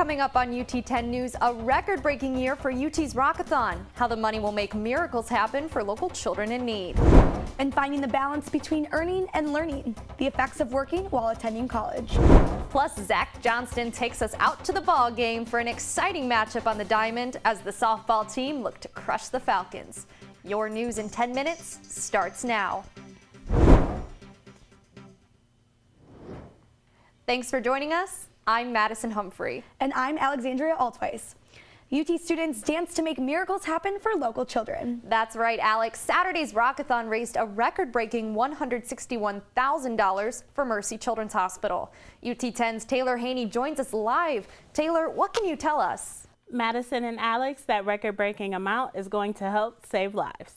Coming up on UT 10 News, a record-breaking year for UT's Rockathon, how the money will make miracles happen for local children in need. And finding the balance between earning and learning, the effects of working while attending college. Plus, Zach Johnston takes us out to the ball game for an exciting matchup on the diamond as the softball team look to crush the Falcons. Your news in 10 minutes starts now. Thanks for joining us. I'm Madison Humphrey. And I'm Alexandria Altweiss. UT students dance to make miracles happen for local children. That's right, Alex. Saturday's Rockathon raised a record-breaking $161,000 for Mercy Children's Hospital. UT 10's Taylor Haney joins us live. Taylor, what can you tell us? Madison and Alex, that record-breaking amount is going to help save lives.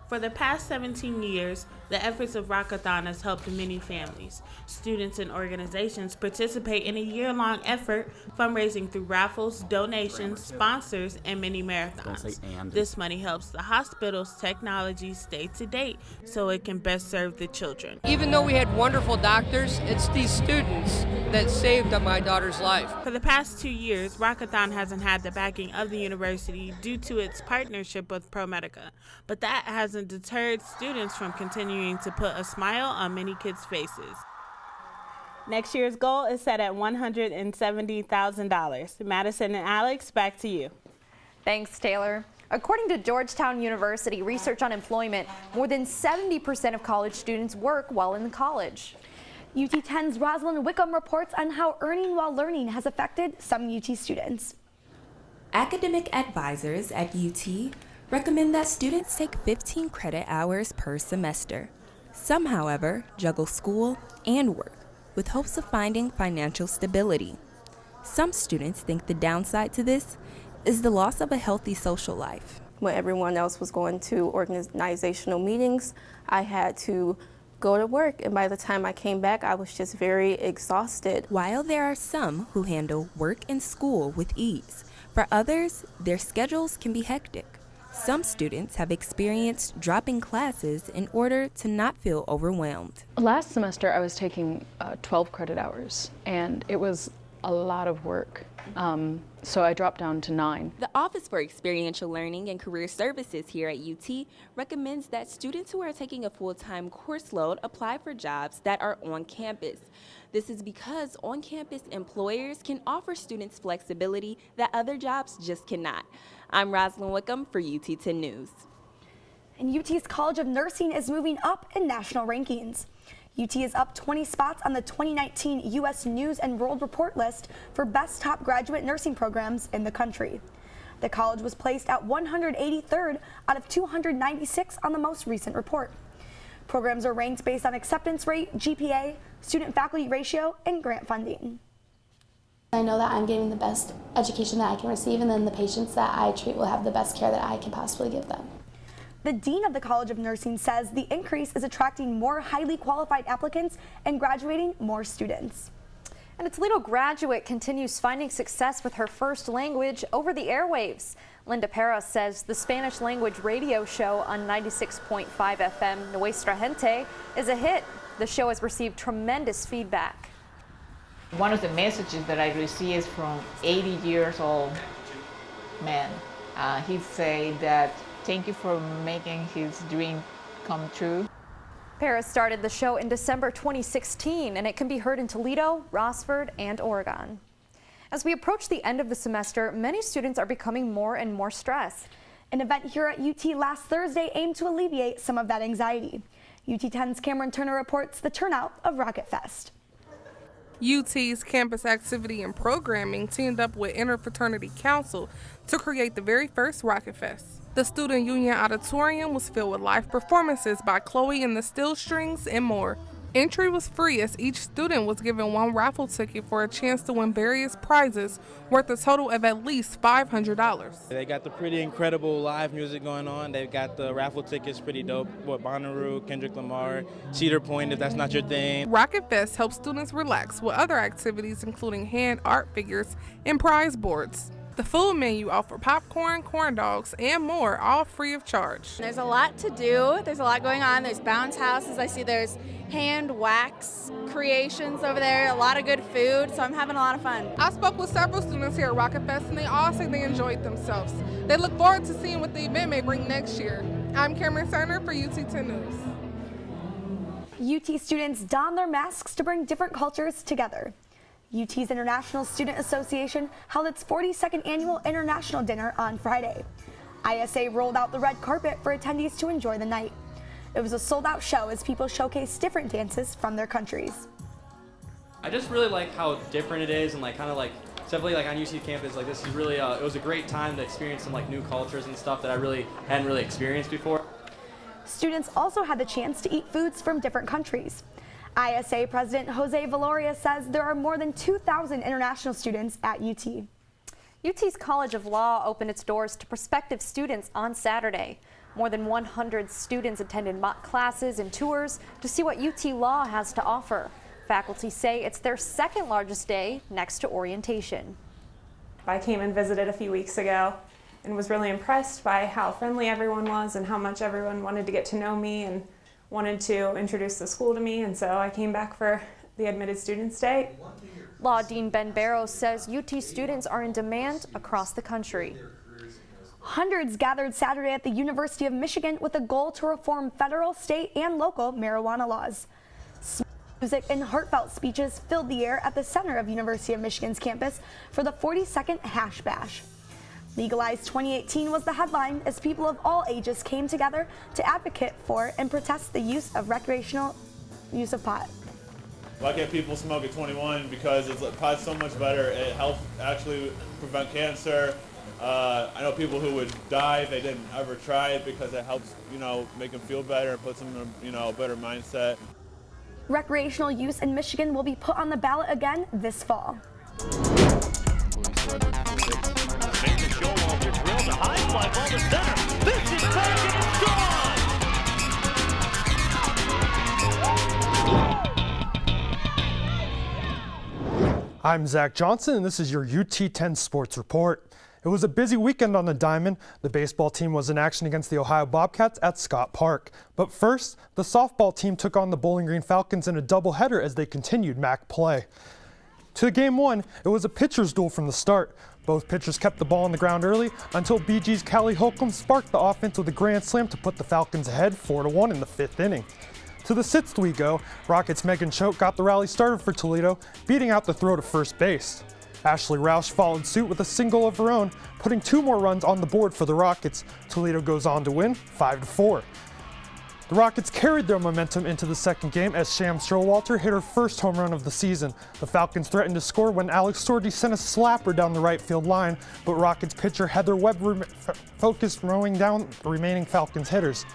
For the past 17 years, the efforts of Rockathon has helped many families. Students and organizations participate in a year-long effort fundraising through raffles, donations, sponsors, and mini marathons. This money helps the hospital's technology stay to date so it can best serve the children. Even though we had wonderful doctors, it's these students that saved my daughter's life. For the past 2 years, Rockathon hasn't had the backing of the university due to its partnership with ProMedica, but that hasn't deterred students from continuing to put a smile on many kids' faces. Next year's goal is set at $170,000. Madison and Alex, back to you. Thanks, Taylor. According to Georgetown University research on employment, more than 70% of college students work while in college. UT 10's Rosalind Wickham reports on how earning while learning has affected some UT students. Academic advisors at UT recommend that students take 15 credit hours per semester. Some, however, juggle school and work with hopes of finding financial stability. Some students think the downside to this is the loss of a healthy social life. When everyone else was going to organizational meetings, I had to go to work, and by the time I came back, I was just very exhausted. While there are some who handle work and school with ease, for others, their schedules can be hectic. Some students have experienced dropping classes in order to not feel overwhelmed. Last semester I was taking 12 credit hours, and it was a lot of work. So I dropped down to 9. The Office for Experiential Learning and Career Services here at UT recommends that students who are taking a full-time course load apply for jobs that are on campus. This is because on-campus employers can offer students flexibility that other jobs just cannot. I'm Rosalind Wickham for UT 10 News. And UT's College of Nursing is moving up in national rankings. UT is up 20 spots on the 2019 U.S. News and World Report list for best top graduate nursing programs in the country. The college was placed at 183rd out of 296 on the most recent report. Programs are ranked based on acceptance rate, GPA, student-faculty ratio, and grant funding. I know that I'm getting the best education that I can receive, and then the patients that I treat will have the best care that I can possibly give them. The Dean of the College of Nursing says the increase is attracting more highly qualified applicants and graduating more students. And a Toledo graduate continues finding success with her first language over the airwaves. Linda Pera says the Spanish language radio show on 96.5 FM Nuestra Gente is a hit. The show has received tremendous feedback. One of the messages that I received is from 80 years old man. He said that thank you for making his dream come true. Paris started the show in December 2016, and it can be heard in Toledo, Rossford, and Oregon. As we approach the end of the semester, many students are becoming more and more stressed. An event here at UT last Thursday aimed to alleviate some of that anxiety. UT 10's Cameron Turner reports the turnout of Rocket Fest. UT's campus activity and programming teamed up with Interfraternity Council to create the very first Rocket Fest. The Student Union Auditorium was filled with live performances by Chloe and the Steel Strings and more. Entry was free as each student was given one raffle ticket for a chance to win various prizes worth a total of at least $500. They got the pretty incredible live music going on. They've got the raffle tickets pretty dope with Bonnaroo, Kendrick Lamar, Cedar Point if that's not your thing. Rocket Fest helps students relax with other activities including hand art figures and prize boards. The food menu offered popcorn, corn dogs, and more, all free of charge. There's a lot to do. There's a lot going on. There's bounce houses. I see there's hand wax creations over there, a lot of good food, so I'm having a lot of fun. I spoke with several students here at Rocket Fest, and they all say they enjoyed themselves. They look forward to seeing what the event may bring next year. I'm Cameron Cerner for UT 10 News. UT students don their masks to bring different cultures together. UT's International Student Association held its 42nd annual International Dinner on Friday. ISA rolled out the red carpet for attendees to enjoy the night. It was a sold-out show as people showcased different dances from their countries. I just really like how different it is, and definitely on UC campus, this is really it was a great time to experience some new cultures and stuff that I really hadn't experienced before. Students also had the chance to eat foods from different countries. ISA President Jose Valoria says there are more than 2,000 international students at UT. UT's College of Law opened its doors to prospective students on Saturday. More than 100 students attended mock classes and tours to see what UT Law has to offer. Faculty say it's their second largest day next to orientation. I came and visited a few weeks ago and was really impressed by how friendly everyone was and how much everyone wanted to get to know me and wanted to introduce the school to me, and so I came back for the Admitted Students Day. Law Dean Ben Barrows says UT students are in demand across the country. Hundreds gathered Saturday at the University of Michigan with a goal to reform federal, state, and local marijuana laws. Music and heartfelt speeches filled the air at the center of University of Michigan's campus for the 42nd Hash Bash. Legalized 2018 was the headline as people of all ages came together to advocate for and protest the use of recreational use of pot. Why can't people smoke at 21? Because pot's so much better. It helps actually prevent cancer. I know people who would die if they didn't ever try it because it helps, make them feel better and puts them in a better mindset. Recreational use in Michigan will be put on the ballot again this fall. I'm Zach Johnson, and this is your UT 10 Sports Report. It was a busy weekend on the Diamond. The baseball team was in action against the Ohio Bobcats at Scott Park. But first, the softball team took on the Bowling Green Falcons in a doubleheader as they continued MAC play. To game one, it was a pitcher's duel from the start. Both pitchers kept the ball on the ground early until BG's Callie Holcomb sparked the offense with a grand slam to put the Falcons ahead 4-1 in the fifth inning. To the sixth we go. Rockets' Megan Choate got the rally started for Toledo, beating out the throw to first base. Ashley Roush followed suit with a single of her own, putting 2 more runs on the board for the Rockets. Toledo goes on to win 5-4. The Rockets carried their momentum into the second game as Sham Strowalter hit her first home run of the season. The Falcons threatened to score when Alex Sorge sent a slapper down the right field line, but Rockets pitcher Heather Webb focused rowing down the remaining Falcons hitters.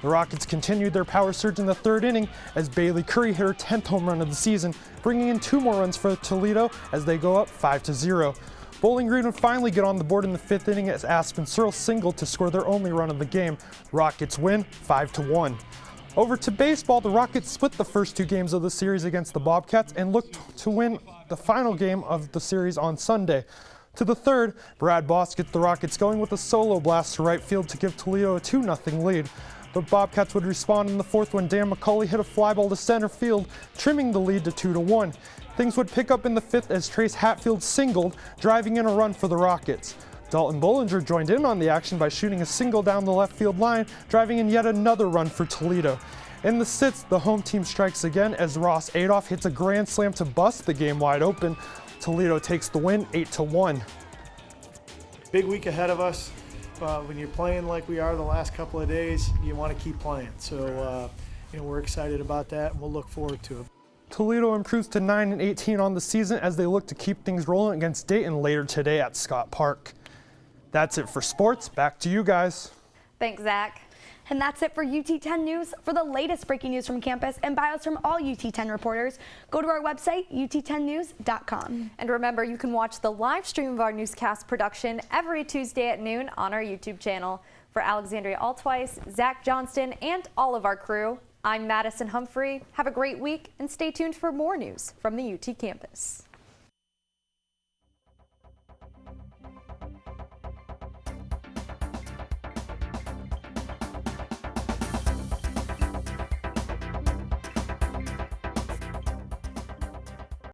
The Rockets continued their power surge in the third inning as Bailey Curry hit her 10th home run of the season, bringing in 2 more runs for Toledo as they go up 5-0. Bowling Green would finally get on the board in the fifth inning as Aspen Searle singled to score their only run of the game. Rockets win 5-1. Over to baseball, the Rockets split the first 2 games of the series against the Bobcats and looked to win the final game of the series on Sunday. To the third, Brad Boss gets the Rockets going with a solo blast to right field to give Toledo a 2-0 lead. The Bobcats would respond in the fourth when Dan McCauley hit a fly ball to center field, trimming the lead to 2-1. Things would pick up in the fifth as Trace Hatfield singled, driving in a run for the Rockets. Dalton Bollinger joined in on the action by shooting a single down the left field line, driving in yet another run for Toledo. In the sixth, the home team strikes again as Ross Adolph hits a grand slam to bust the game wide open. Toledo takes the win 8-1. Big week ahead of us. When you're playing like we are the last couple of days, you want to keep playing. So, we're excited about that, and we'll look forward to it. Toledo improves to 9-18 on the season as they look to keep things rolling against Dayton later today at Scott Park. That's it for sports. Back to you guys. Thanks, Zach. And that's it for UT 10 News. For the latest breaking news from campus and bios from all UT 10 reporters, go to our website, ut10news.com. And remember, you can watch the live stream of our newscast production every Tuesday at noon on our YouTube channel. For Alexandria Altweiss, Zach Johnston, and all of our crew, I'm Madison Humphrey. Have a great week and stay tuned for more news from the UT campus.